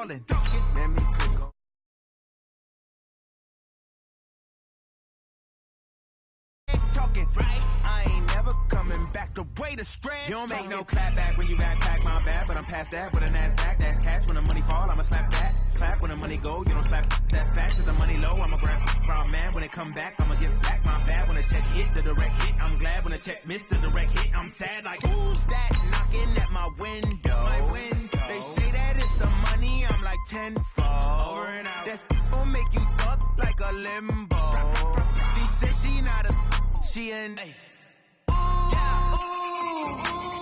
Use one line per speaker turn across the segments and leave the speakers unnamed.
ballin'. Let me click on. Talking right, I ain't never coming back the way to stretch. You don't make no clap back when you rap back, my bad, but I'm past that with a NASDAQ. That's cash when the money fall, I'ma slap that. Clap when the money go, you don't slap. That's back to the money low, I'ma grab some brown man. When it come back, I'ma give back my bad. When the check hit, the direct hit, I'm glad. When the check missed the direct hit, I'm sad. Like, who's that knocking at my window? They say that it's the money, I'm like tenfold. Over and out. That's gon' make you up like a limbo. She said she not a, she an A.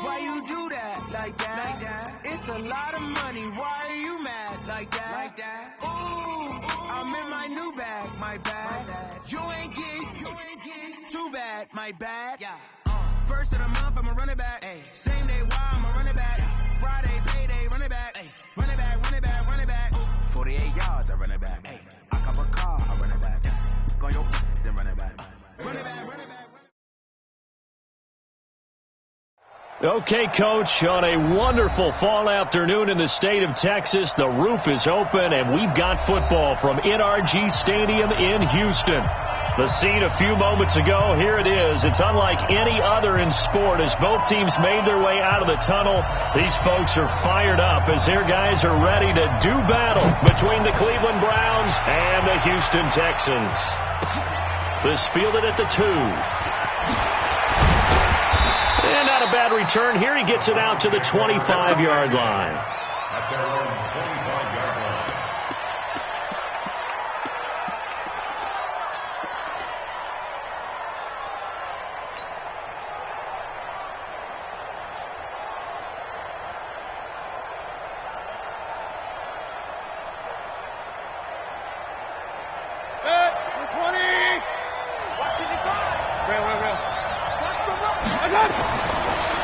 Why you do that like that? It's a lot of money. Why are you mad like that? Ooh, I'm in my new bag, my bad. You ain't get too bad, my bad. Yeah. First of the month, I'ma run it back. Ay. Same day, why I'ma run it back. Friday, payday, run it back. Ay. Run it back, run it back, run it back. 48 yards, I run it back. Ay. I cop a car, I run it back. Go your then run it back. Run it back, run it back.
Okay, Coach, on a wonderful fall afternoon in the state of Texas, the roof is open, and we've got football from NRG Stadium in Houston. The scene a few moments ago, here it is. It's unlike any other in sport as both teams made their way out of the tunnel. These folks are fired up as their guys are ready to do battle between the Cleveland Browns and the Houston Texans. This fielded at the 2. And not a bad return here. He gets it out to the 25-yard line.
At their own 25-yard line.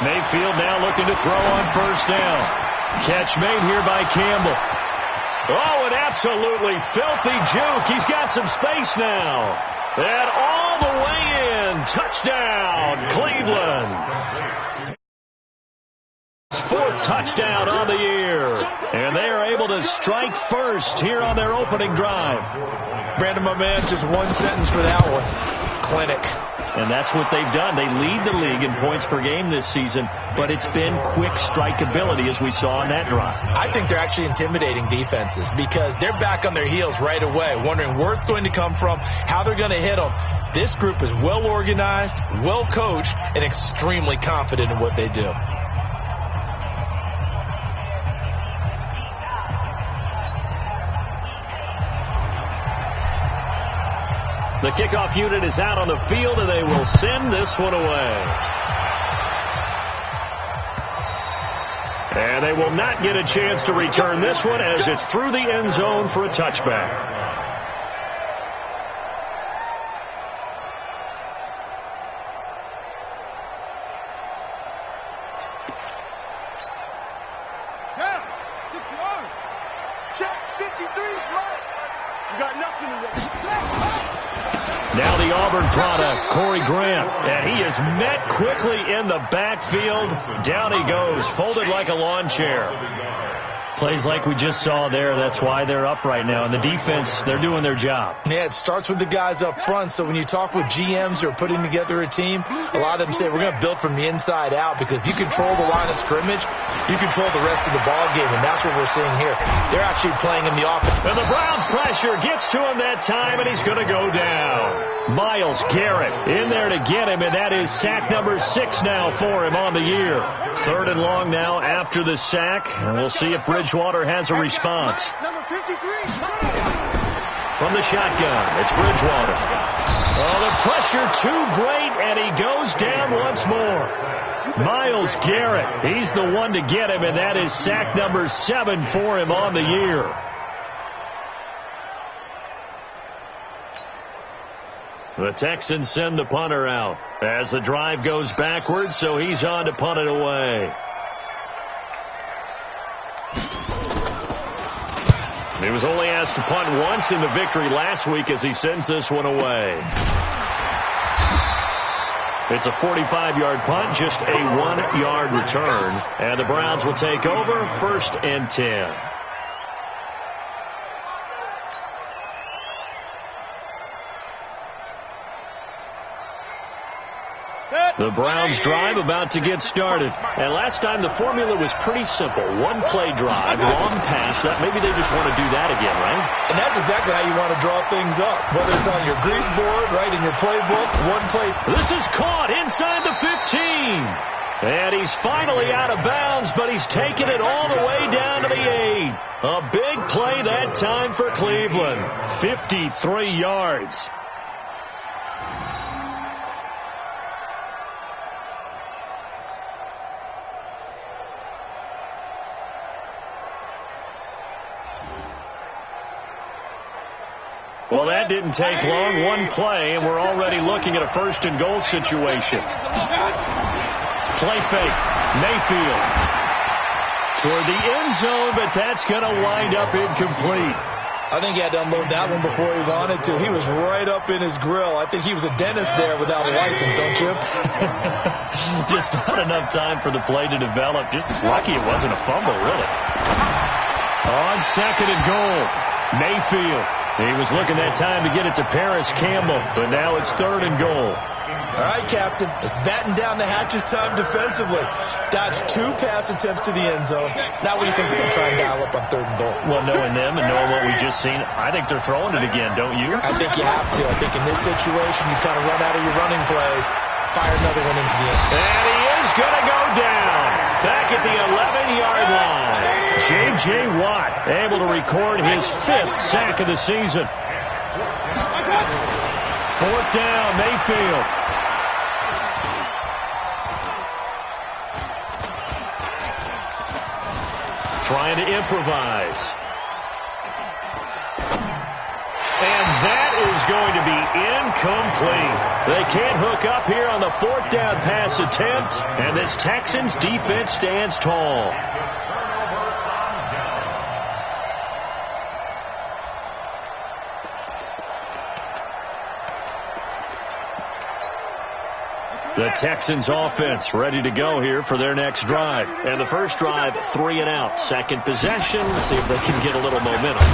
Mayfield now looking to throw on first down. Catch made here by Campbell. Oh, an absolutely filthy juke. He's got some space now. And all the way in. Touchdown, Cleveland. 4th touchdown on the year. And they are able to strike first here on their opening drive.
Brandon, my man, just one sentence for that one. Clinic.
And that's what they've done. They lead the league in points per game this season, but it's been quick strikeability as we saw on that drive.
I think they're actually intimidating defenses because they're back on their heels right away, wondering where it's going to come from, how they're going to hit them. This group is well organized, well coached, and extremely confident in what they do.
The kickoff unit is out on the field, and they will send this one away. And they will not get a chance to return this one as it's through the end zone for a touchback. Now the Auburn product, Corey Grant, and he is met quickly in the backfield. Down he goes, folded like a lawn chair. Plays like we just saw there. That's why they're up right now. And the defense, they're doing their job.
Yeah, it starts with the guys up front. So when you talk with GMs who are putting together a team, a lot of them say we're going to build from the inside out because if you control the line of scrimmage, you control the rest of the ball game, and that's what we're seeing here. They're actually playing in the offense.
And the Browns pressure gets to him that time, and he's going to go down. Myles Garrett in there to get him, and that is sack number 6 now for him on the year. 3rd and long now after the sack, and we'll see if Bridgewater has a response.
Number 53.
From the shotgun, it's Bridgewater. Oh, the pressure too great, and he goes down once more. Myles Garrett, he's the one to get him, and that is sack number 7 for him on the year. The Texans send the punter out as the drive goes backwards, so he's on to punt it away. He was only asked to punt once in the victory last week as he sends this one away. It's a 45-yard punt, just a 1-yard return. And the Browns will take over 1st and 10. The Browns drive about to get started. And last time the formula was pretty simple. One play drive, long pass. That maybe they just want to do that again, right?
And that's exactly how you want to draw things up. Whether it's on your grease board, right, in your playbook, one play.
This is caught inside the 15. And he's finally out of bounds, but he's taken it all the way down to the 8. A big play that time for Cleveland. 53 yards. Well, that didn't take long. One play, and we're already looking at a first and goal situation. Play fake. Mayfield. Toward the end zone, but that's going to wind up incomplete.
I think he had to unload that one before he wanted to. He was right up in his grill. I think he was a dentist there without a license, don't you?
Just not enough time for the play to develop. Just lucky it wasn't a fumble, really. On second and goal, Mayfield. He was looking that time to get it to Paris Campbell, but now it's third and goal.
All right, Captain. It's batten down the hatches time defensively. Dodged 2 pass attempts to the end zone. Now what do you think they're going to try and dial up on third and goal?
Well, knowing them and knowing what we just seen, I think they're throwing it again, don't you?
I think you have to. I think in this situation, you kind of run out of your running plays, fire another one into the end.
And he is going to go down. Back at the 11-yard line. J.J. Watt able to record his 5th sack of the season. 4th down, Mayfield. Trying to improvise. And that is going to be incomplete. They can't hook up here on the 4th down pass attempt, and this Texans defense stands tall. The Texans offense ready to go here for their next drive. And the first drive, 3 and out. Second possession, let's see if they can get a little momentum.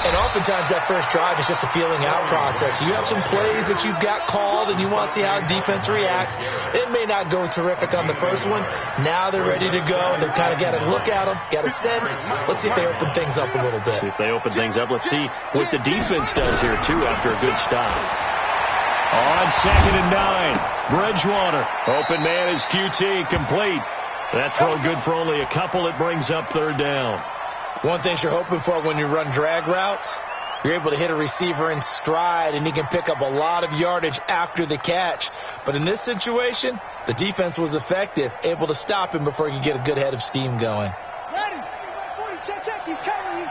And oftentimes that first drive is just a feeling out process. You have some plays that you've got called and you want to see how defense reacts. It may not go terrific on the first one. Now they're ready to go. They've kind of got to look at them, got a sense. Let's see if they open things up a little bit.
See if they open things up. Let's see what the defense does here, too, after a good stop. On second and 9. Bridgewater. Open man is QT. Complete. That throw good for only a couple. It brings up third down.
One thing you're hoping for when you run drag routes, you're able to hit a receiver in stride, and he can pick up a lot of yardage after the catch. But in this situation, the defense was effective, able to stop him before he could get a good head of steam going.
Ready. 40, check. He's coming.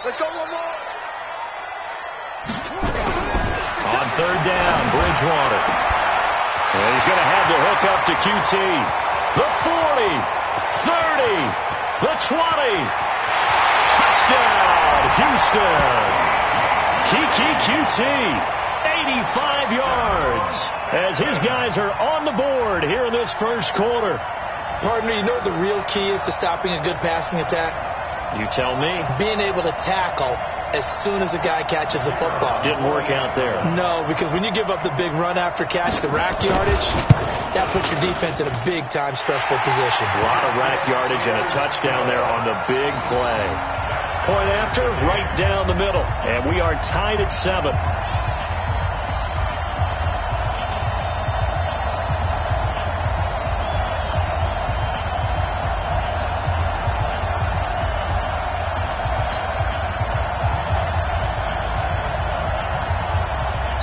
Let's go one more.
On third down, Bridgewater. And he's going to have to hook up to QT. The 40, 30, the 20. Touchdown, Houston. Kiki QT, 85 yards. As his guys are on the board here in this first quarter.
Partner, you know what the real key is to stopping a good passing attack?
You tell me.
Being able to tackle as soon as a guy catches the football.
Didn't work out there.
No, because when you give up the big run after catch, the rack yardage, that puts your defense in a big-time stressful position.
A lot of rack yardage and a touchdown there on the big play. Point after, right down the middle. And we are tied at 7.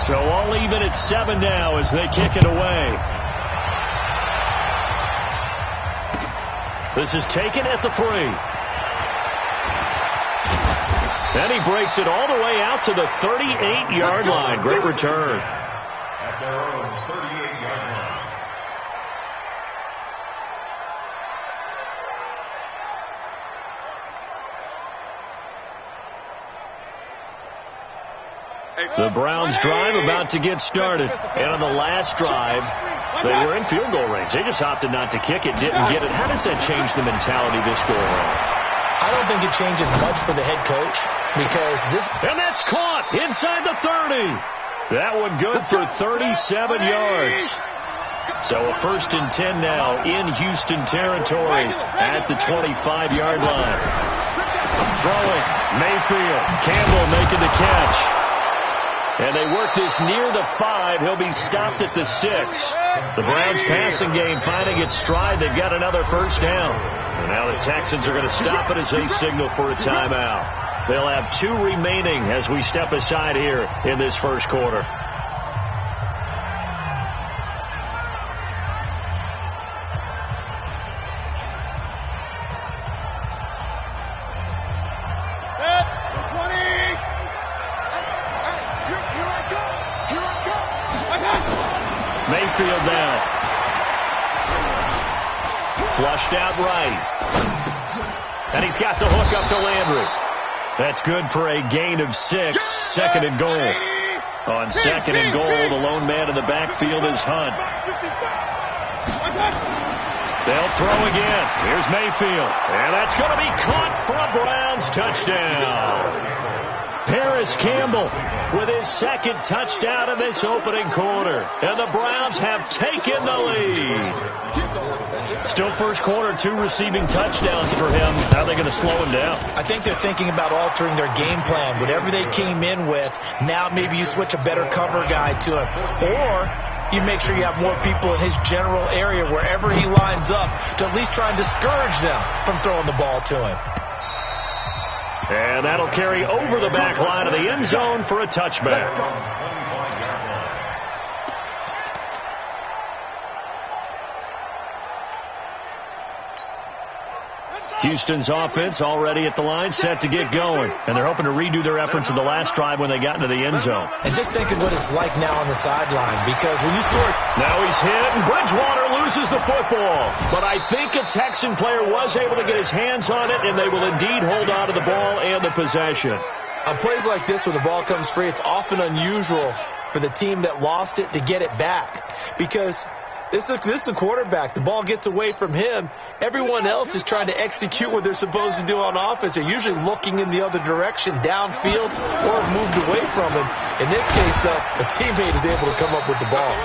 So all even at 7 now as they kick it away. This is taken at the 3. And he breaks it all the way out to the 38-yard line. Great return.
At their own 38-yard line.
The Browns drive about to get started. And on the last drive, they were in field goal range. They just opted not to kick it, didn't get it. How does that change the mentality this go around?
I don't think it changes much for the head coach because this...
And that's caught inside the 30. That one good for 37 yards. So a 1st and 10 now in Houston territory at the 25-yard line. Throwing, Mayfield. Campbell making the catch. And they work this near the 5. He'll be stopped at the 6. The Browns passing game finding its stride. They've got another first down. And now the Texans are going to stop it as they signal for a timeout. They'll have 2 remaining as we step aside here in this first quarter. Mayfield now. Flushed out right. And he's got the hook up to Landry. That's good for a gain of 6. 2nd and goal. On 2nd and goal, the lone man in the backfield is Hunt. They'll throw again. Here's Mayfield. And that's going to be caught for a Browns touchdown. Paris Campbell with his 2nd touchdown in this opening quarter. And the Browns have taken the lead. Still first quarter, 2 receiving touchdowns for him. How are they going to slow him down?
I think they're thinking about altering their game plan. Whatever they came in with, now maybe you switch a better cover guy to him. Or you make sure you have more people in his general area wherever he lines up to at least try and discourage them from throwing the ball to him.
And that'll carry over the back line of the end zone for a touchback. Houston's offense already at the line, set to get going. And they're hoping to redo their efforts in the last drive when they got into the end zone.
And just think of what it's like now on the sideline, because when you score...
Now he's hit, and Bridgewater loses the football. But I think a Texan player was able to get his hands on it, and they will indeed hold on to the ball and the possession.
On plays like this, where the ball comes free, it's often unusual for the team that lost it to get it back. Because... This is a quarterback. The ball gets away from him. Everyone else is trying to execute what they're supposed to do on offense. They're usually looking in the other direction, downfield, or moved away from him. In this case, though, a teammate is able to come up with the ball.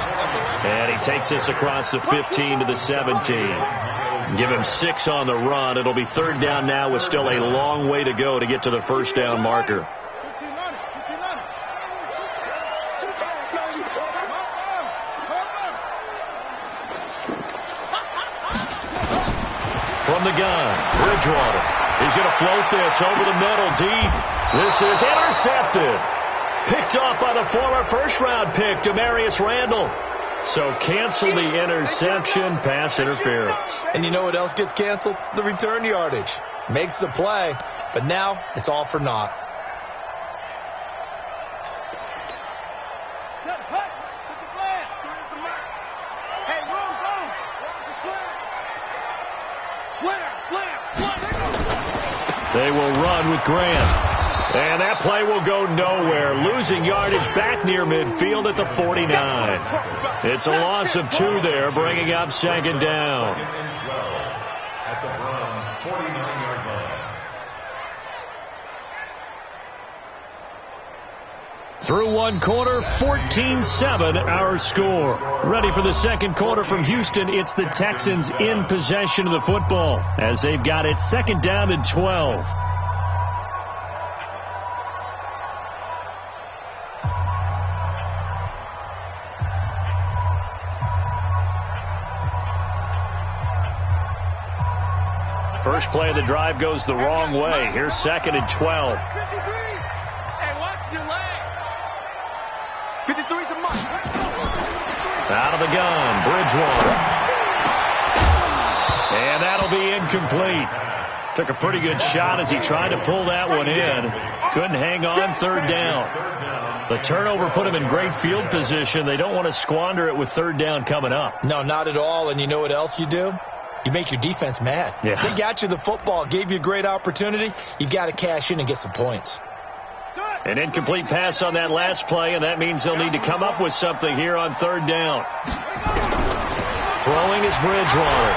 And he takes us across the 15 to the 17. Give him 6 on the run. It'll be 3rd down now with still a long way to go to get to the first down marker. From the gun, Bridgewater. He's going to float this over the middle deep. This is intercepted. Picked off by the former first-round pick, Demarius Randall. So cancel the interception, pass interference.
And you know what else gets canceled? The return yardage. Makes the play, but now it's all for naught.
They will run with Grant. And that play will go nowhere. Losing yardage back near midfield at the 49. It's a loss of 2 there, bringing up 2nd down.
At the Browns' 49-yard line.
Through 1 quarter, 14-7 our score. Ready for the 2nd quarter from Houston. It's the Texans in possession of the football as they've got it 2nd down and 12. First play of the drive goes the wrong way. Here's 2nd and 12. Out of the gun, Bridgewater. And that'll be incomplete. Took a pretty good shot as he tried to pull that one in. Couldn't hang on, 3rd down. The turnover put him in great field position. They don't want to squander it with 3rd down coming up.
No, not at all. And you know what else you do? You make your defense mad.
Yeah.
They got you the football, gave you a great opportunity. You've got to cash in and get some points.
An incomplete pass on that last play, and that means they'll need to come up with something here on 3rd down. Throwing is Bridgewater.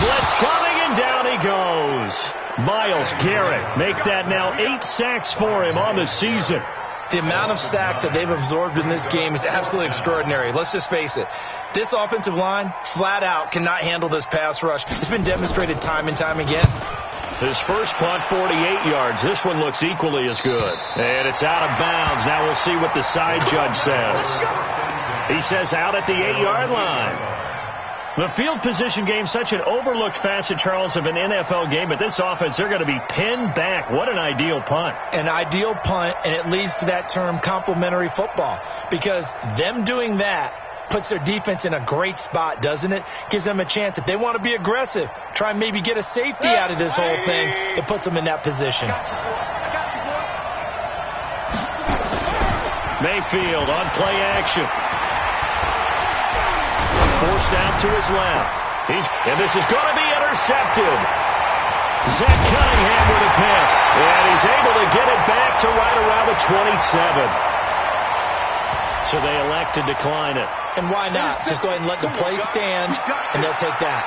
Blitz coming, and down he goes. Myles Garrett make that now 8 sacks for him on the season.
The amount of sacks that they've absorbed in this game is absolutely extraordinary. Let's just face it. This offensive line, flat out, cannot handle this pass rush. It's been demonstrated time and time again.
His first punt, 48 yards. This one looks equally as good. And it's out of bounds. Now we'll see what the side judge says. He says out at the 8-yard line. The field position game, such an overlooked facet, Charles, of an NFL game. But this offense, they're going to be pinned back. What an ideal punt.
An ideal punt, and it leads to that term complementary football. Because them doing that puts their defense in a great spot, doesn't it? Gives them a chance. If they want to be aggressive, try and maybe get a safety out of this whole thing, it puts them in that position.
Mayfield on play action. Forced out to his left. And this is going to be intercepted. Zach Cunningham with a pick. And he's able to get it back to right around the 27. So they elect to decline it.
And why not? Just go ahead and let the play stand, and they'll take that.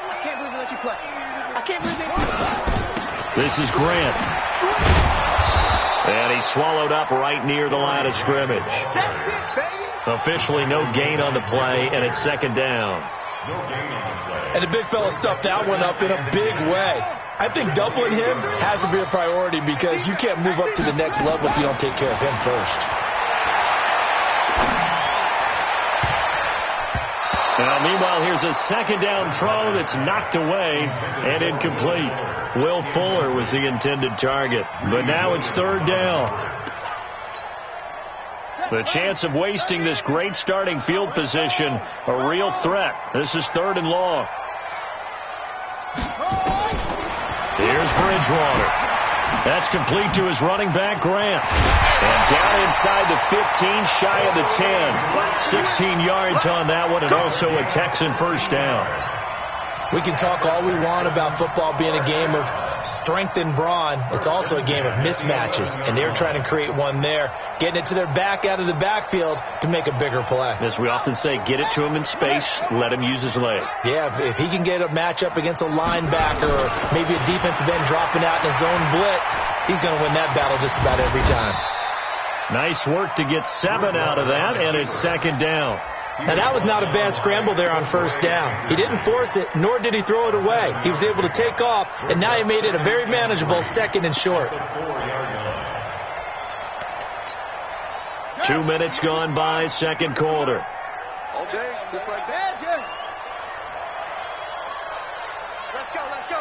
I can't believe they let you play. I can't believe they...
This is Grant. And he's swallowed up right near the line of scrimmage.
That's it, baby.
Officially no gain on the play, and it's second down.
No gain on the play.
And the big fella stuffed that one up in a big way. I think doubling him has to be a priority because you can't move up to the next level if you don't take care of him first.
Now, meanwhile, here's a second down throw that's knocked away and incomplete. Will Fuller was the intended target, but now it's third down. The chance of wasting this great starting field position, a real threat. This is third and long. Here's Bridgewater. That's complete to his running back, Grant. And down inside the 15, shy of the 10. 16 yards on that one, and also a Texan first down.
We can talk all we want about football being a game of strength and brawn. It's also a game of mismatches, and they're trying to create one there, getting it to their back out of the backfield to make a bigger play.
As we often say, get it to him in space, let him use his leg.
Yeah, if he can get a matchup against a linebacker or maybe a defensive end dropping out in a zone blitz, he's going to win that battle just about every time.
Nice work to get 7 out of that, and it's second down.
Now, that was not a bad scramble there on first down. He didn't force it, nor did he throw it away. He was able to take off, and now he made it a very manageable second and short.
2 minutes gone by, second quarter.
All day, just like that. Let's go.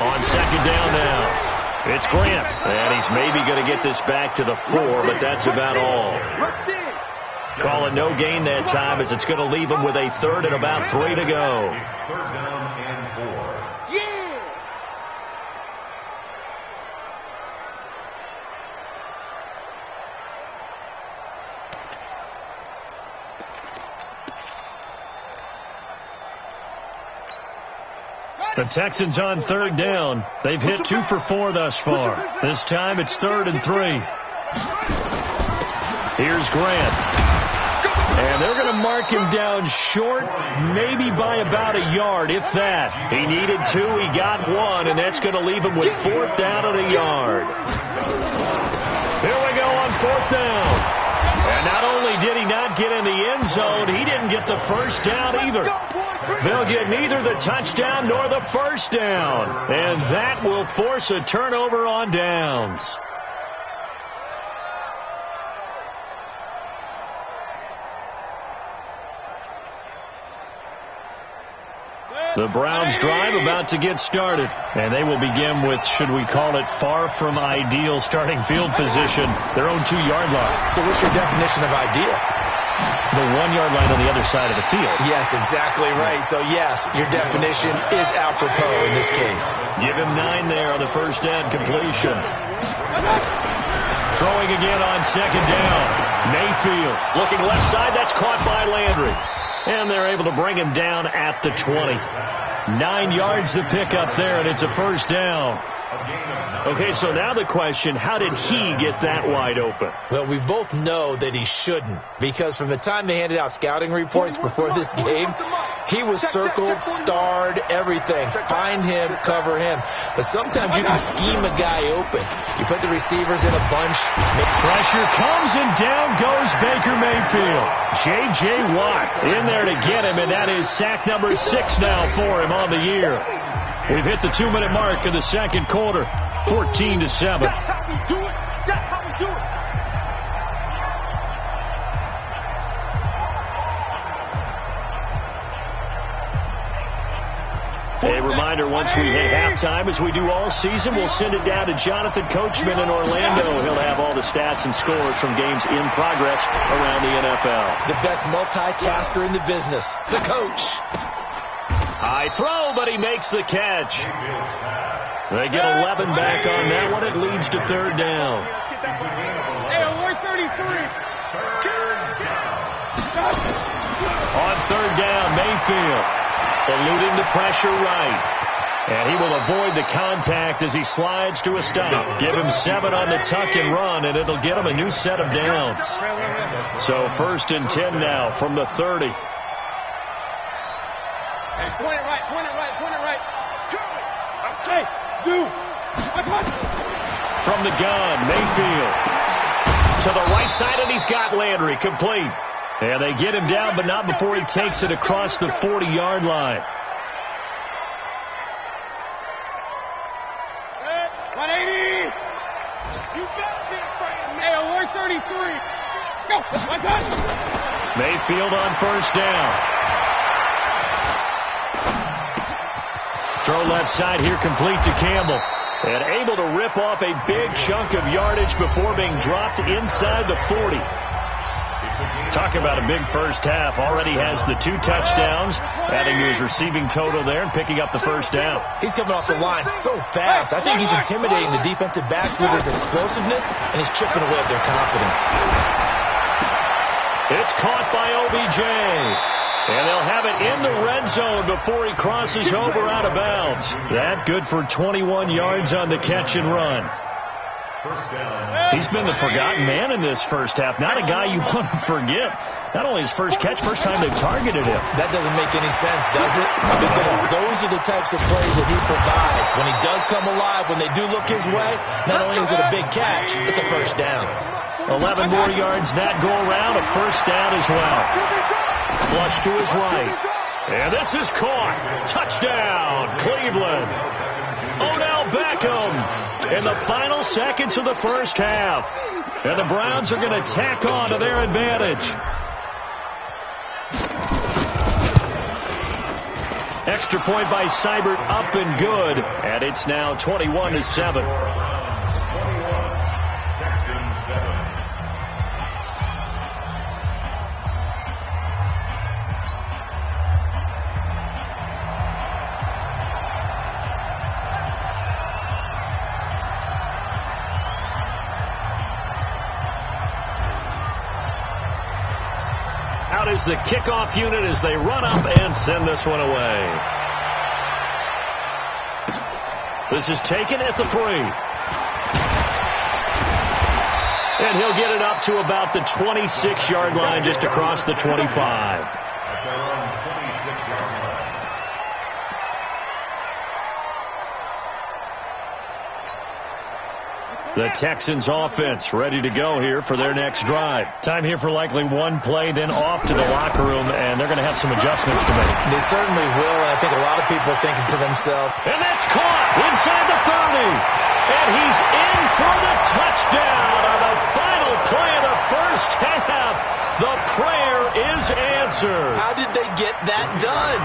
On second down now. It's Grant, and he's maybe going to get this back to the 4, but that's about all. Call it no gain that time as it's going to leave him with a third and about 3 to go.
It's third down and 4.
Yeah!
The Texans on third down. They've hit 2 for 4 thus far. This time it's 3rd and 3. Here's Grant. And they're going to mark him down short, maybe by about a yard, if that. He needed 2, he got 1, and that's going to leave him with 4th down and a yard. Here we go on 4th down. And not only did he not get in the end zone, he didn't get the first down either. They'll get neither the touchdown nor the first down. And that will force a turnover on downs. The Browns drive about to get started, and they will begin with, should we call it, far from ideal starting field position, their own 2-yard line.
So what's your definition of ideal?
The 1-yard line on the other side of the field.
Yes, exactly right. So, yes, your definition is apropos in this case.
Give him 9 there on the first down completion. Throwing again on second down. Mayfield looking left side. That's caught by Landry. And they're able to bring him down at the 20. 9 yards to pick up there, and it's a first down. Okay, so now the question, how did he get that wide open?
Well, we both know that he shouldn't, because from the time they handed out scouting reports before this game, he was circled, starred, everything. Find him, cover him. But sometimes you can scheme a guy open. You put the receivers in a bunch.
Pressure comes, and down goes Baker Mayfield. J.J. Watt in there to get him, and that is sack number 6 now for him on the year. We've hit the 2-minute mark of the second quarter, 14-7.
That's how we do it. That's how we do it.
A reminder, once we hit halftime, as we do all season, we'll send it down to Jonathan Coachman in Orlando. He'll have all the stats and scores from games in progress around the NFL.
The best multitasker in the business, the coach.
High throw, but he makes the catch. They get 11 back on that one. It leads to third down.
Hey, 133.
On third down, Mayfield eluding the pressure right. And he will avoid the contact as he slides to a stop. Give him 7 on the tuck and run, and it'll get him a new set of downs. So 1st and 10 now from the 30.
Point it right, point it right, point it right. Hey, do.
From the gun, Mayfield to the right side, and he's got Landry complete. And they get him down, but not before he takes it across the 40-yard line.
180. You better be afraid of me. Hey, 133. Go, my God.
Mayfield on first down. Throw left side here, complete to Campbell. And able to rip off a big chunk of yardage before being dropped inside the 40. Talk about a big first half. Already has the 2 touchdowns, adding to his receiving total there and picking up the first down.
He's coming off the line so fast. I think he's intimidating the defensive backs with his explosiveness, and he's chipping away at their confidence.
It's caught by OBJ. And they'll have it in the red zone before he crosses over out of bounds. That good for 21 yards on the catch and run. He's been the forgotten man in this first half. Not a guy you want to forget. Not only his first catch, first time they've targeted him.
That doesn't make any sense, does it? Because those are the types of plays that he provides. When he does come alive, when they do look his way, not only is it a big catch, it's a first down.
11 more yards that go around, a first down as well. Flush to his right. And this is caught. Touchdown, Cleveland. Odell Beckham in the final seconds of the first half. And the Browns are going to tack on to their advantage. Extra point by Seibert, up and good. And it's now 21-7. Is the kickoff unit as they run up and send this one away. This is taken at the 3. And he'll get it up to about the 26-yard line, just across the 25. The Texans offense ready to go here for their next drive. Time here for likely one play, then off to the locker room, and they're going to have some adjustments to make.
They certainly will, and I think a lot of people are thinking to themselves,
and that's caught inside the 30. And he's in for the touchdown on the final play of the first half. The prayer is answered.
How did they get that done?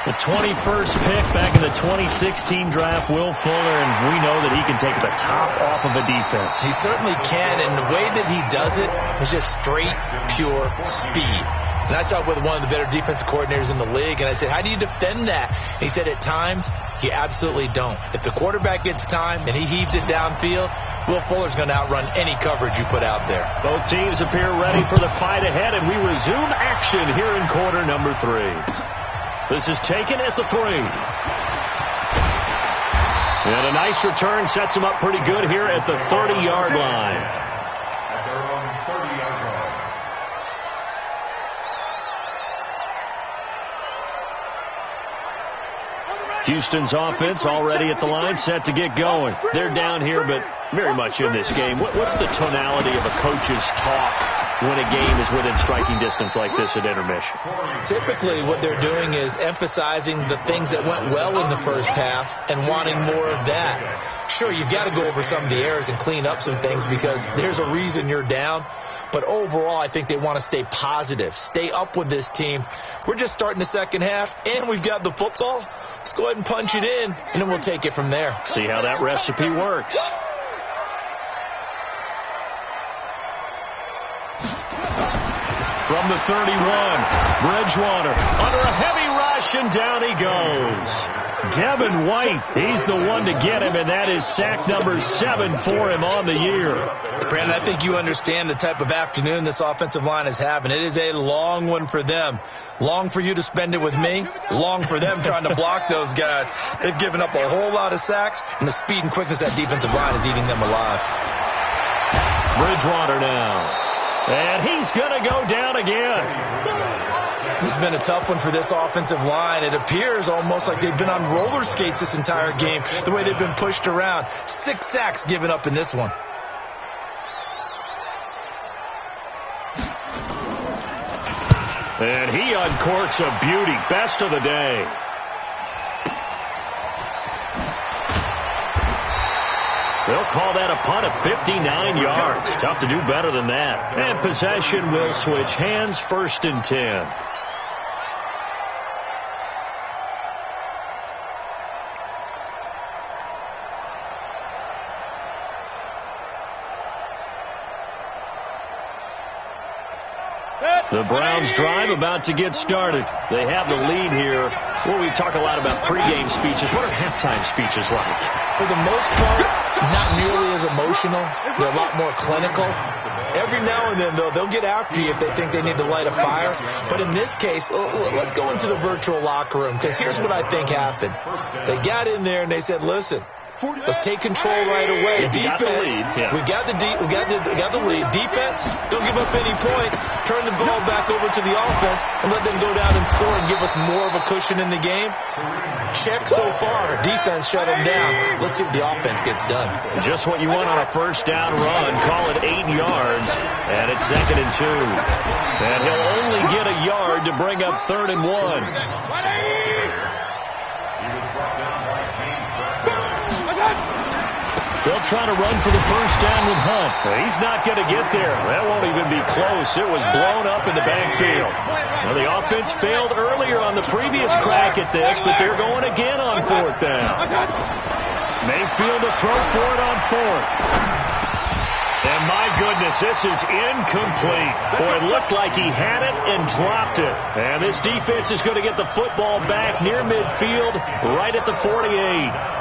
The 21st pick back in the 2016 draft, Will Fuller, and we know that he can take the top off of a defense.
He certainly can, and the way that he does it is just straight, pure speed. And I saw it with one of the better defensive coordinators in the league, and I said, how do you defend that? And he said, at times, you absolutely don't. If the quarterback gets time and he heaves it downfield, Will Fuller's going to outrun any coverage you put out there.
Both teams appear ready for the fight ahead, and we resume action here in quarter number 3. This is taken at the 3. And a nice return sets him up pretty good here at the 30-yard line.
At their own 30-yard line.
Houston's offense already at the line, set to get going. They're down here, but very much in this game. What's the tonality of a coach's talk when a game is within striking distance like this at intermission?
Typically, what they're doing is emphasizing the things that went well in the first half and wanting more of that. Sure, you've got to go over some of the errors and clean up some things because there's a reason you're down. But overall, I think they want to stay positive, stay up with this team. We're just starting the second half, and we've got the football. Let's go ahead and punch it in, and then we'll take it from there.
See how that recipe works. From the 31, Bridgewater under a heavy rush, and down he goes. Devin White, he's the one to get him, and that is sack number 7 for him on the year.
Brandon, I think you understand the type of afternoon this offensive line is having. It is a long one for them. Long for you to spend it with me. Long for them trying to block those guys. They've given up a whole lot of sacks, and the speed and quickness of that defensive line is eating them alive.
Bridgewater now. And he's going to go down again.
This has been a tough one for this offensive line. It appears almost like they've been on roller skates this entire game, the way they've been pushed around. 6 sacks given up in this one.
And he uncorks a beauty. Best of the day. They'll call that a punt of 59 yards. Tough to do better than that. And possession will switch hands, 1st and 10. The Browns drive about to get started. They have the lead here. Well, we talk a lot about pregame speeches. What are halftime speeches like?
For the most part, not nearly as emotional. They're a lot more clinical. Every now and then, though, they'll get after you if they think they need to light a fire. But in this case, let's go into the virtual locker room, because here's what I think happened. They got in there and they said, listen, let's take control right away. Defense, we got the lead. Defense, don't give up any points. Turn the ball back over to the offense and let them go down and score and give us more of a cushion in the game. Check so far. Defense shut them down. Let's see what the offense gets done.
Just what you want on a first down run. Call it 8 yards, and it's 2nd and 2. And he'll only get a yard to bring up 3rd and 1. They'll try to run for the first down with Hunt. He's not going to get there. That won't even be close. It was blown up in the backfield. Well, the offense failed earlier on the previous crack at this, but they're going again on 4th down. Mayfield to throw for it on 4th. And my goodness, this is incomplete. Boy, it looked like he had it and dropped it. And this defense is going to get the football back near midfield, right at the 48.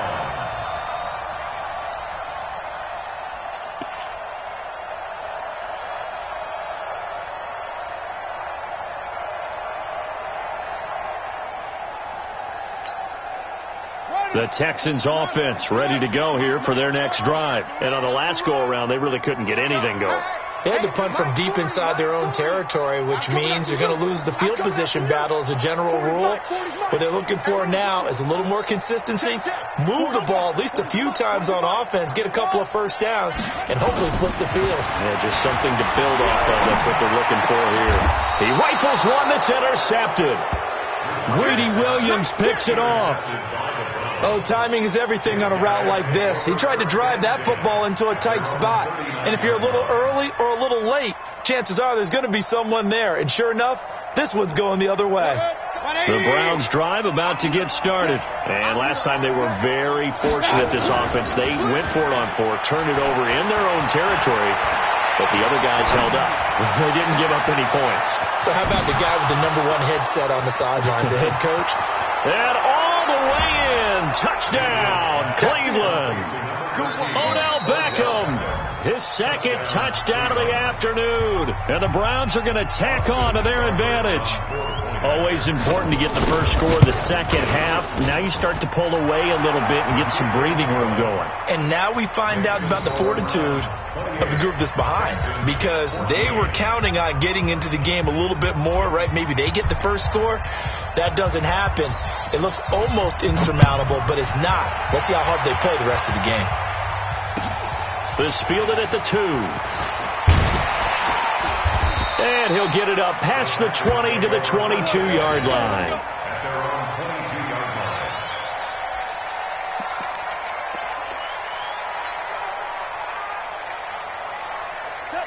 The Texans offense ready to go here for their next drive. And on the last go-around, they really couldn't get anything going.
They had to punt from deep inside their own territory, which means they're going to lose the field position battle as a general rule. What they're looking for now is a little more consistency, move the ball at least a few times on offense, get a couple of first downs, and hopefully flip the field.
Yeah, just something to build off of. That's what they're looking for here. He rifles one that's intercepted. Greedy Williams picks it off.
Oh, timing is everything on a route like this. He tried to drive that football into a tight spot. And if you're a little early or a little late, chances are there's going to be someone there. And sure enough, this one's going the other way.
The Browns drive about to get started. And last time they were very fortunate, this offense. They went for it on 4th, turned it over in their own territory. But the other guys held up. They didn't give up any points.
So how about the guy with the #1 headset on the sidelines, the head coach?
And all the way in. Touchdown, Cleveland. Odell Beckham his second touchdown of the afternoon. And the Browns are going to tack on to their advantage. Always important to get the first score of the second half. Now you start to pull away a little bit and get some breathing room going.
And now we find out about the fortitude of the group that's behind, because they were counting on getting into the game a little bit more, right? Maybe they get the first score. That doesn't happen. It looks almost insurmountable, but it's not. Let's see how hard they play the rest of the game.
This fielded at the 2. And he'll get it up past the 20 to the 22-yard line.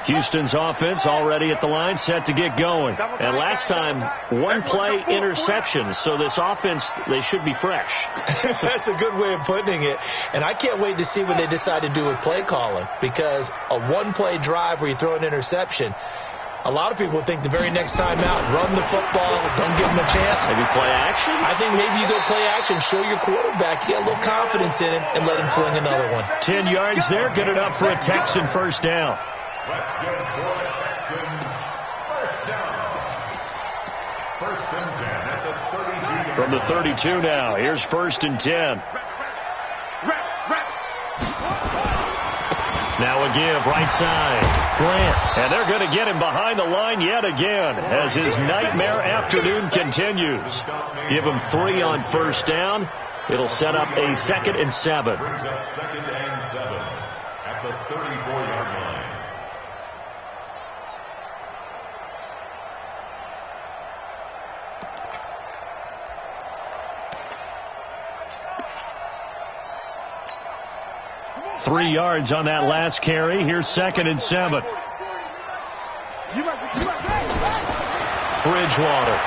Houston's offense already at the line, set to get going. And last time, one-play interceptions. So this offense, they should be fresh.
That's a good way of putting it. And I can't wait to see what they decide to do with play calling, because a one-play drive where you throw an interception, a lot of people think the very next time out, run the football, don't give them a chance.
Maybe play action?
I think maybe you go play action, show your quarterback, you get a little confidence in him, and let him fling another one.
10 yards there, good enough for a Texan first down.
Let's go for the Texans. First down. First and 10 at the 32.
From the 32 now, here's first and 10. Now a give, right side. Grant. And they're going to get him behind the line yet again as his nightmare afternoon continues. Give him 3 on first down. It'll set up a 2nd and 7.
Brings up 2nd and 7 at the 34-yard line.
Three yards on that last carry. Here's 2nd and 7. Bridgewater.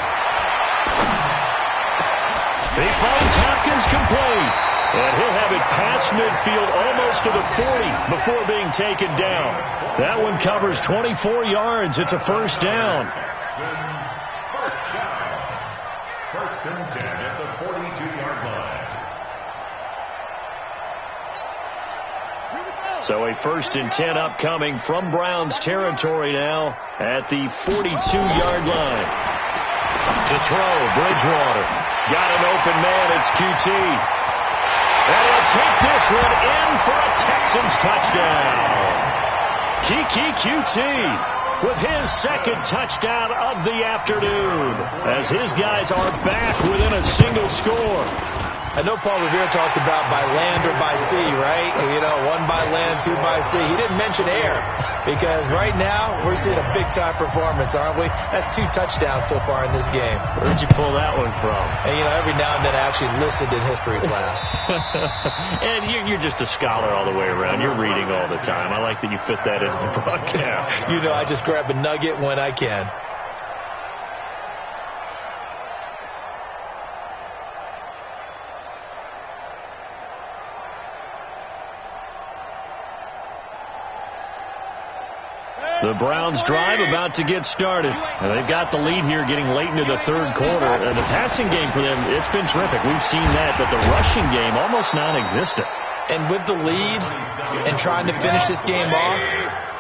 He finds Hopkins complete. And he'll have it past midfield almost to the 40 before being taken down. That one covers 24 yards. It's a first down.
First and 10 at the 42-yard line.
So a 1st and 10 upcoming from Browns territory now at the 42-yard line. To throw, Bridgewater. Got an open man, it's QT. And he'll take this one in for a Texans touchdown. Kiki QT with his 2nd touchdown of the afternoon as his guys are back within a single score.
I know Paul Revere talked about by land or by sea, right? You know, 1 by land, 2 by sea. He didn't mention air, because right now we're seeing a big-time performance, aren't we? That's 2 touchdowns so far in this game.
Where'd you pull that one from?
And, you know, every now and then I actually listened in history class.
And you're just a scholar all the way around. You're reading all the time. I like that you fit that in the broadcast.
You know, I just grab a nugget when I can.
The Browns drive about to get started. And they've got the lead here getting late into the 3rd quarter. And the passing game for them, it's been terrific. We've seen that, but the rushing game almost non-existent.
And with the lead and trying to finish this game off,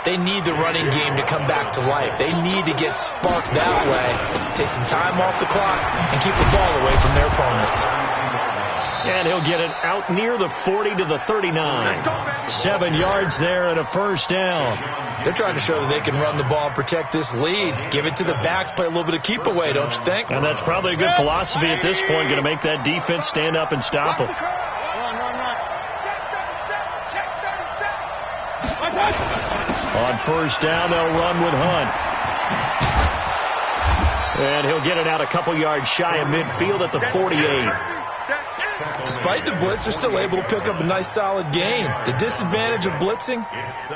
they need the running game to come back to life. They need to get sparked that way, take some time off the clock, and keep the ball away from their opponents.
And he'll get it out near the 40 to the 39. 7 yards there and a first down.
They're trying to show that they can run the ball and protect this lead. Give it to the backs, play a little bit of keep away, don't you think?
And that's probably a good philosophy at this point, going to make that defense stand up and stop them. On first down, they'll run with Hunt. And he'll get it out a couple yards shy of midfield at the 48.
Despite the blitz, they're still able to pick up a nice solid gain. The disadvantage of blitzing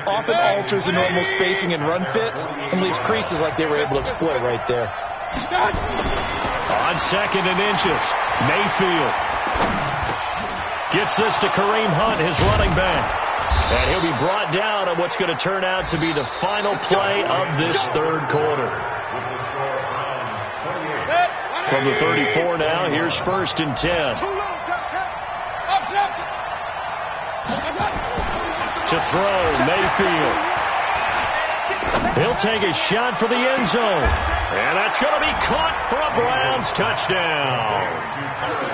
often alters the normal spacing and run fits and leaves creases like they were able to exploit right there.
On 2nd and inches, Mayfield gets this to Kareem Hunt, his running back. And he'll be brought down on what's going to turn out to be the final play of this 3rd quarter. From the 34 now, here's 1st and 10. To throw, Mayfield. He'll take a shot for the end zone. And that's going to be caught for a Browns touchdown.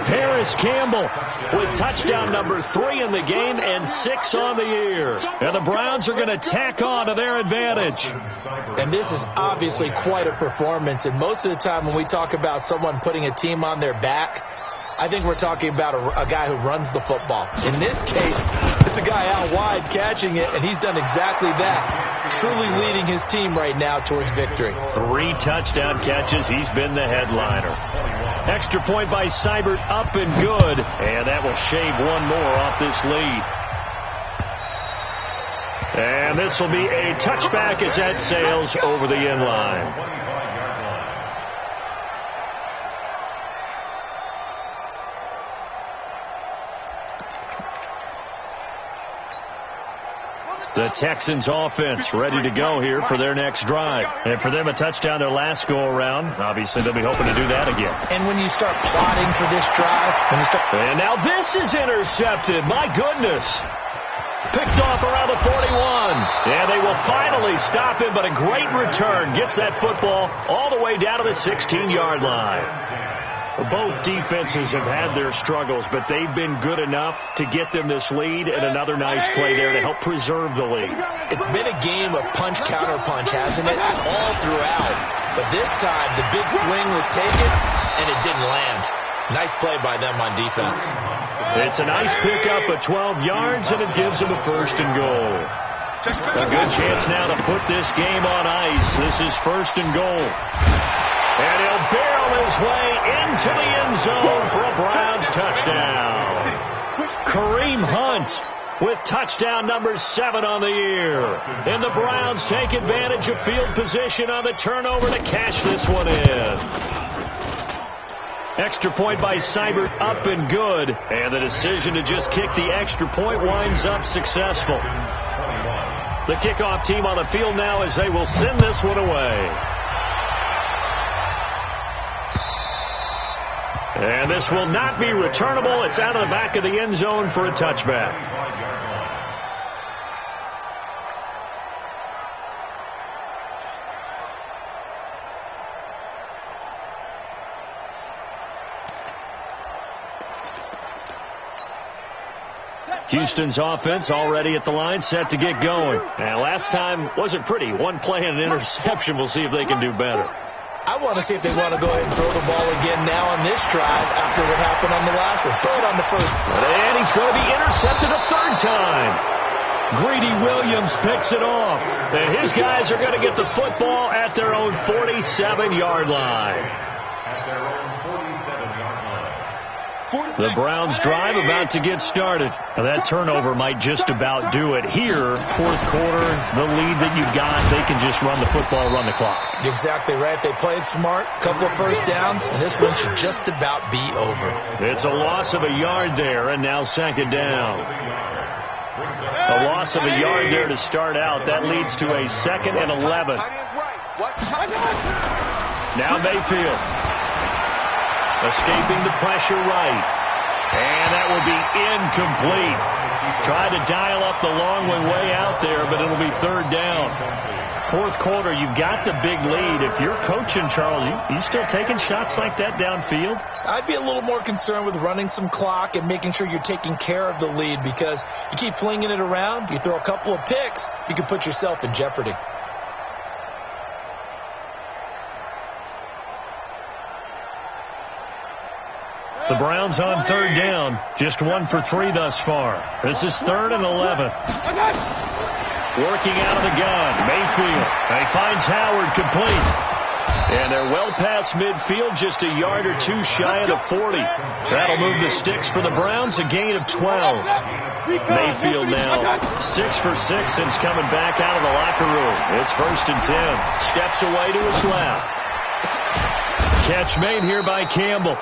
Paris Campbell with touchdown number 3 in the game and 6 on the year. And the Browns are going to tack on to their advantage.
And this is obviously quite a performance. And most of the time when we talk about someone putting a team on their back, I think we're talking about a guy who runs the football. In this case, it's a guy out wide catching it, and he's done exactly that, truly leading his team right now towards victory.
3 touchdown catches. He's been the headliner. Extra point by Seibert, up and good, and that will shave one more off this lead. And this will be a touchback as that sails over the end line. The Texans offense ready to go here for their next drive. And for them, a touchdown their last go-around. Obviously, they'll be hoping to do that again.
And when you start plotting for this drive,
and now this is intercepted. My goodness. Picked off around the 41. And they will finally stop him, but a great return. Gets that football all the way down to the 16-yard line. Both defenses have had their struggles, but they've been good enough to get them this lead, and another nice play there to help preserve the lead.
It's been a game of punch-counter-punch, hasn't it? All throughout. But this time, the big swing was taken, and it didn't land. Nice play by them on defense.
It's a nice pickup of 12 yards, and it gives them a 1st and goal. A good chance now to put this game on ice. This is 1st and goal. And he'll barrel his way into the end zone for a Browns touchdown. Kareem Hunt with touchdown number 7 on the year. And the Browns take advantage of field position on the turnover to cash this one in. Extra point by Seibert, up and good. And the decision to just kick the extra point winds up successful. The kickoff team on the field now as they will send this one away. And this will not be returnable. It's out of the back of the end zone for a touchback. Houston's offense already at the line, set to get going. And last time wasn't pretty. One play and an interception. We'll see if they can do better.
I want to see if they want to go ahead and throw the ball again now on this drive after what happened on the last one. Throw it on the first.
And he's going to be intercepted a 3rd time. Greedy Williams picks it off. And his guys are going to get the football at their own 47-yard line.
At their own 47-yard line.
The Browns drive about to get started. Now that turnover might just about do it. Here, 4th quarter, the lead that you've got, they can just run the football, run the clock.
Exactly right. They played smart, couple of 1st downs, and this one should just about be over.
It's a loss of a yard there, and now 2nd down. A loss of a yard there to start out. That leads to a 2nd and 11. Now Mayfield. Escaping the pressure right. And that will be incomplete. Tried to dial up the long way out there, but it'll be 3rd down. 4th quarter, you've got the big lead. If you're coaching, Charles, you still taking shots like that downfield?
I'd be a little more concerned with running some clock and making sure you're taking care of the lead, because you keep flinging it around, you throw a couple of picks, you can put yourself in jeopardy.
The Browns on 3rd down. Just 1 for 3 thus far. This is 3rd and 11. Working out of the gun. Mayfield. He finds Howard complete. And they're well past midfield, just a yard or 2 shy of the 40. That'll move the sticks for the Browns, a gain of 12. Mayfield now 6 for 6 since coming back out of the locker room. It's 1st and 10. Steps away to his left. Catch made here by Campbell.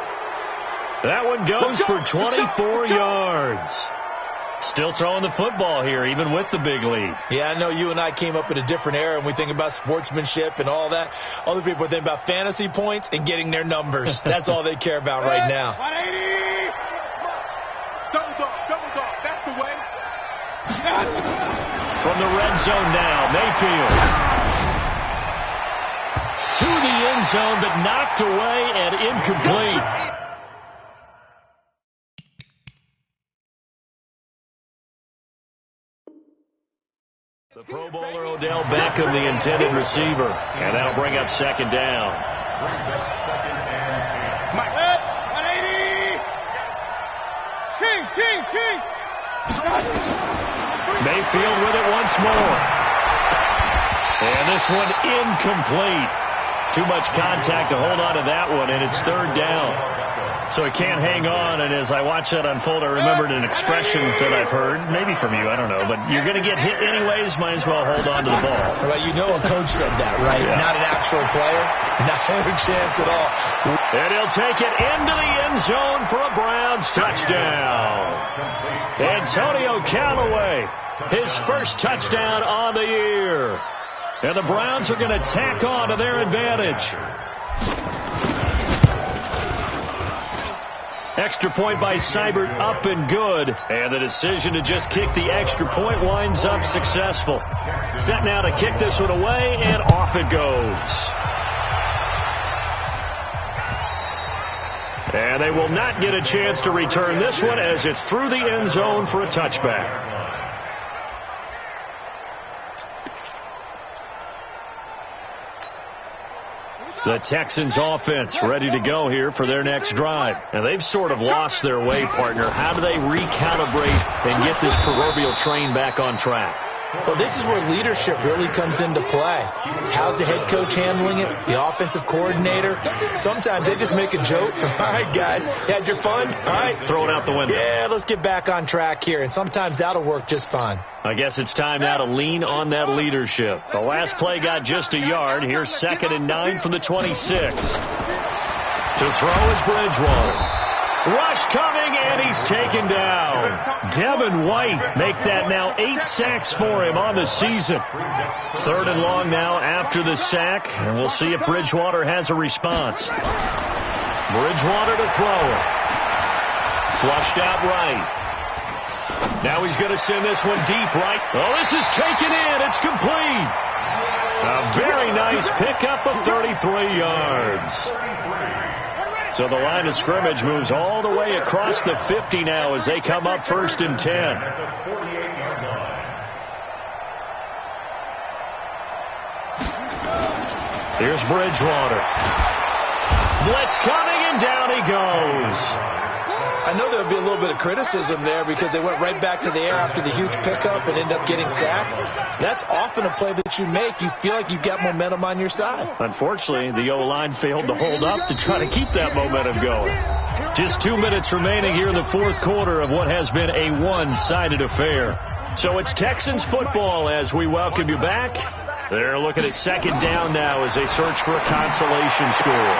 That one goes for 24 yards. Still throwing the football here, even with the big lead.
Yeah, I know you and I came up in a different era, and we think about sportsmanship and all that. Other people think about fantasy points and getting their numbers. That's all they care about right now.
180. Double dog. That's the way.
from the red zone now. Mayfield to the end zone, but knocked away and incomplete. The Pro Bowler Odell Beckham, the intended receiver. And that'll bring up second down.
Brings up second and 10.
180. King.
Mayfield with it once more. And this one incomplete. Too much contact to hold on to that one, and it's third down. So he can't hang on, and as I watch that unfold, I remembered an expression that I've heard, maybe from you, I don't know, but you're going to get hit anyways, might as well hold on to the ball.
Well, you know a coach said that, right? Yeah. Not an actual player. Not a chance at all.
And he'll take it into the end zone for a Browns touchdown. Antonio Callaway, his first touchdown on the year. And the Browns are going to tack on to their advantage. Extra point by Seibert, up and good. And the decision to just kick the extra point winds up successful. Set now to kick this one away, and off it goes. And they will not get a chance to return this one as it's through the end zone for a touchback. The Texans offense ready to go here for their next drive. And they've sort of lost their way, partner. How do they recalibrate and get this proverbial train back on track?
Well, this is where leadership really comes into play. How's the head coach handling it? The offensive coordinator? Sometimes they just make a joke. All right, guys, you had your fun? All right.
Throw it out the window.
Yeah, let's get back on track here. And sometimes that'll work just fine.
I guess it's time now to lean on that leadership. The last play got just a yard. Here's 2nd and 9 from the 26. To throw is Bridgewater. Rush coming, and he's taken down. Devin White make that now 8 sacks for him on the season. 3rd and long now after the sack, and we'll see if Bridgewater has a response. Bridgewater to throw it. Flushed out right. Now he's going to send this one deep right. Oh, this is taken in. It's complete. A very nice pickup of 33 yards. So the line of scrimmage moves all the way across the 50 now as they come up 1st and 10. Here's Bridgewater. Blitz coming, and down he goes.
I know there would be a little bit of criticism there because they went right back to the air after the huge pickup and end up getting sacked. That's often a play that you make. You feel like you've got momentum on your side.
Unfortunately, the O-line failed to hold up to try to keep that momentum going. Just 2 minutes remaining here in the 4th quarter of what has been a one-sided affair. So it's Texans football as we welcome you back. They're looking at 2nd down now as they search for a consolation score.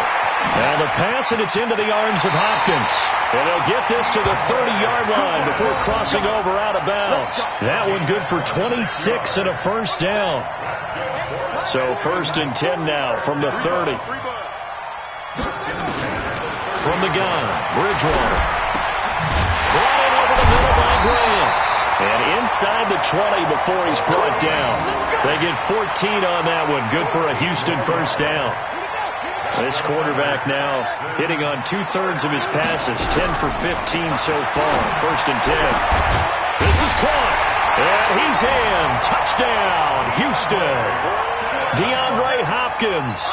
Now the pass, and it's into the arms of Hopkins. And they'll get this to the 30-yard line before crossing over out of bounds. That one good for 26 and a first down. So 1st and 10 now from the 30. From the gun, Bridgewater. Brought in over the middle by Graham. And inside the 20 before he's brought down. They get 14 on that one. Good for a Houston first down. This quarterback now hitting on 2/3 of his passes. 10 for 15 so far. 1st and 10. This is caught. And he's in. Touchdown, Houston. DeAndre Hopkins.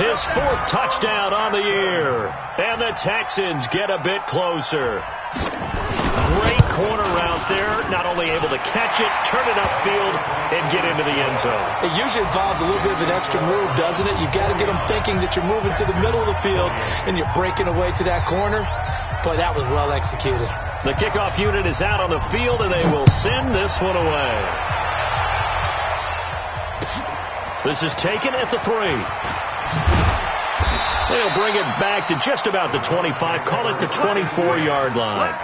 His 4th touchdown on the year. And the Texans get a bit closer. Great corner route there. Not only able to catch it, turn it upfield, and get into the end zone.
It usually involves a little bit of an extra move, doesn't it? You've got to get them thinking that you're moving to the middle of the field and you're breaking away to that corner. Boy, that was well executed.
The kickoff unit is out on the field, and they will send this one away. This is taken at the 3. They'll bring it back to just about the 25. Call it the 24-yard line.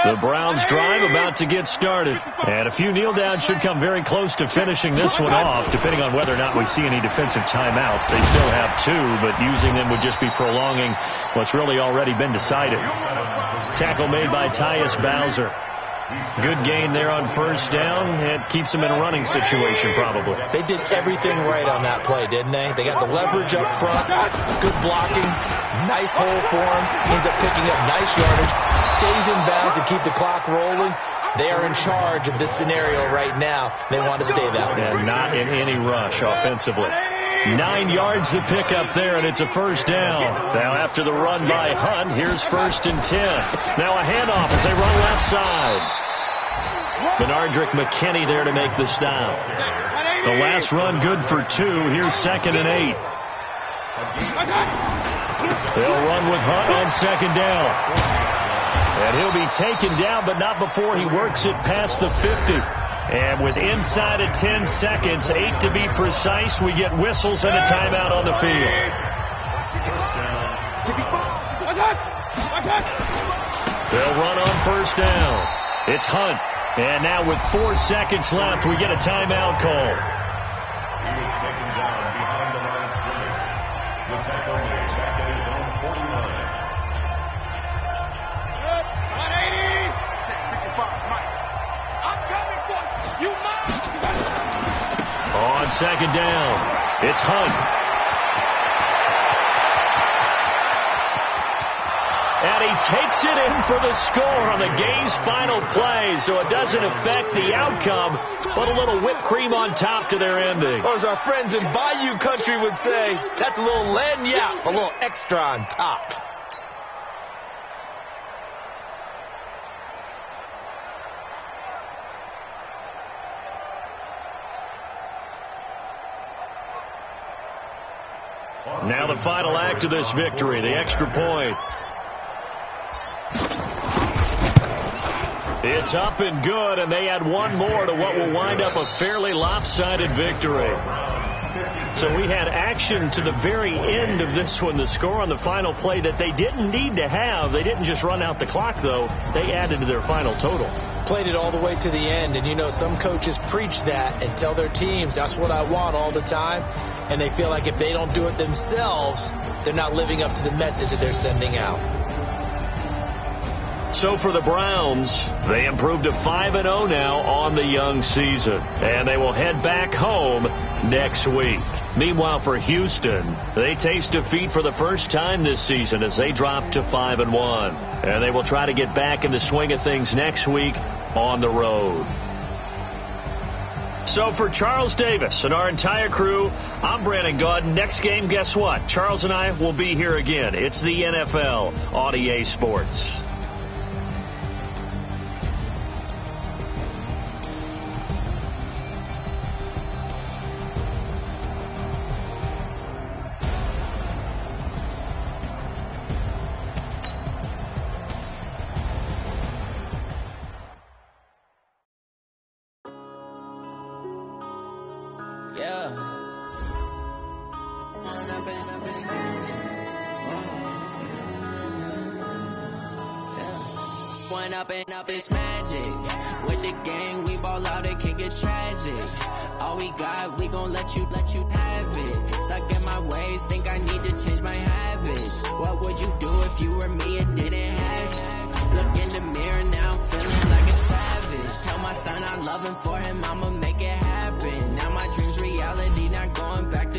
The Browns drive about to get started. And a few kneel downs should come very close to finishing this one off, depending on whether or not we see any defensive timeouts. They still have 2, but using them would just be prolonging what's really already been decided. Tackle made by Tyus Bowser. Good gain there on first down. It keeps them in a running situation, probably.
They did everything right on that play, didn't they? They got the leverage up front, good blocking, nice hole for him. Ends up picking up nice yardage, stays in bounds to keep the clock rolling. They are in charge of this scenario right now. They want to stay that way.
And not in any rush offensively. 9 yards to pick up there, and it's a first down. Now after the run by Hunt, here's 1st and 10. Now a handoff as they run left side. Benardrick McKinney there to make the stop. The last run good for 2. Here's 2nd and 8. They'll run with Hunt on 2nd down. And he'll be taken down, but not before he works it past the 50. And with inside of 10 seconds, 8 to be precise, we get whistles and a timeout on the field. They'll run on first down. It's Hunt. And now with 4 seconds left, we get a timeout call.
He was taken down behind the line of scrimmage. The tackle made back at his own 49.
On 2nd down, it's Hunt. And he takes it in for the score on the game's final play, so it doesn't affect the outcome, but a little whipped cream on top to their ending.
Or as our friends in Bayou Country would say, that's a little lagniappe, a little extra on top.
Now the final act of this victory, the extra point. It's up and good, and they add one more to what will wind up a fairly lopsided victory. So we had action to the very end of this one, the score on the final play that they didn't need to have. They didn't just run out the clock, though. They added to their final total.
Played it all the way to the end, and you know some coaches preach that and tell their teams, that's what I want all the time. And they feel like if they don't do it themselves, they're not living up to the message that they're sending out.
So for the Browns, they improved to 5-0 now on the young season. And they will head back home next week. Meanwhile, for Houston, they taste defeat for the first time this season as they drop to 5-1. And they will try to get back in the swing of things next week on the road. So for Charles Davis and our entire crew, I'm Brandon Gaud. Next game, guess what? Charles and I will be here again. It's the NFL on EA Sports.
Up is magic. With the gang, we ball out, it can get tragic. All we got, we gon' let you have it. Stuck in my ways, think I need to change my habits. What would you do if you were me and didn't have it? Look in the mirror now, I'm feeling like a savage. Tell my son I love him, for him I'ma make it happen. Now my dream's reality, not going back to.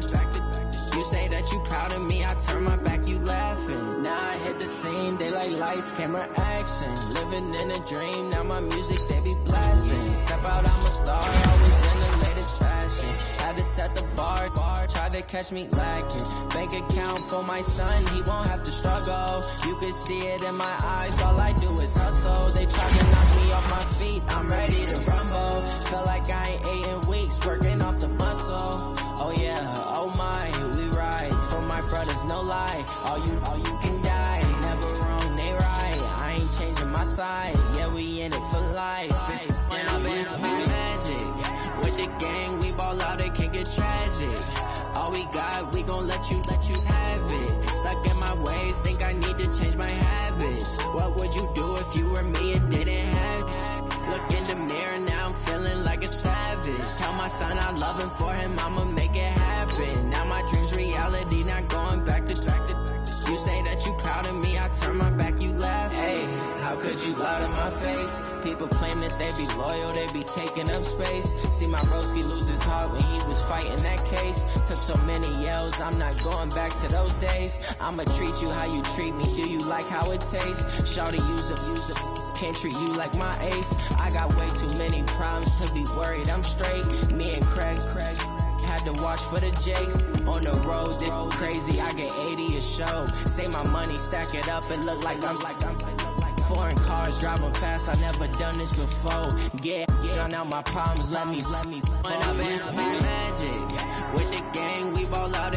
You say that you proud of me, I turn my back, you laughing. Now I hit the scene, they like lights, camera, action. Living in a dream, now my music, they be blasting. Step out, I'm a star, always in the latest fashion. Had to set the bar, try to catch me lacking. Bank account for my son, he won't have to struggle. You can see it in my eyes, all I do is hustle. They try to knock me off my feet, I'm ready to rumble. Feel like I ain't ate in weeks, working off the muscle. Oh yeah, oh my, we ride for my brothers, no lie. All you can die, never wrong, they right. I ain't changing my side, yeah, we in it for life. And I've been magic. With the gang, we ball out, it can get tragic. All we got, we gon' let you have it. Stuck in my ways, think I need to change my habits. What would you do if you were me and didn't they be loyal, they be taking up space. See my broski lose his heart when he was fighting that case. Took so many yells, I'm not going back to those days. I'ma treat you how you treat me, do you like how it tastes? Shawty, use it, can't treat you like my ace. I got way too many problems to be worried, I'm straight. Me and Craig had to watch for the Jakes. On the road, this crazy, I get 80 a show. Say my money, stack it up, it look like I'm foreign cars, driving fast, I never done this before. Drown out my problems, let me. When up in up, it's magic. With the gang, we ball out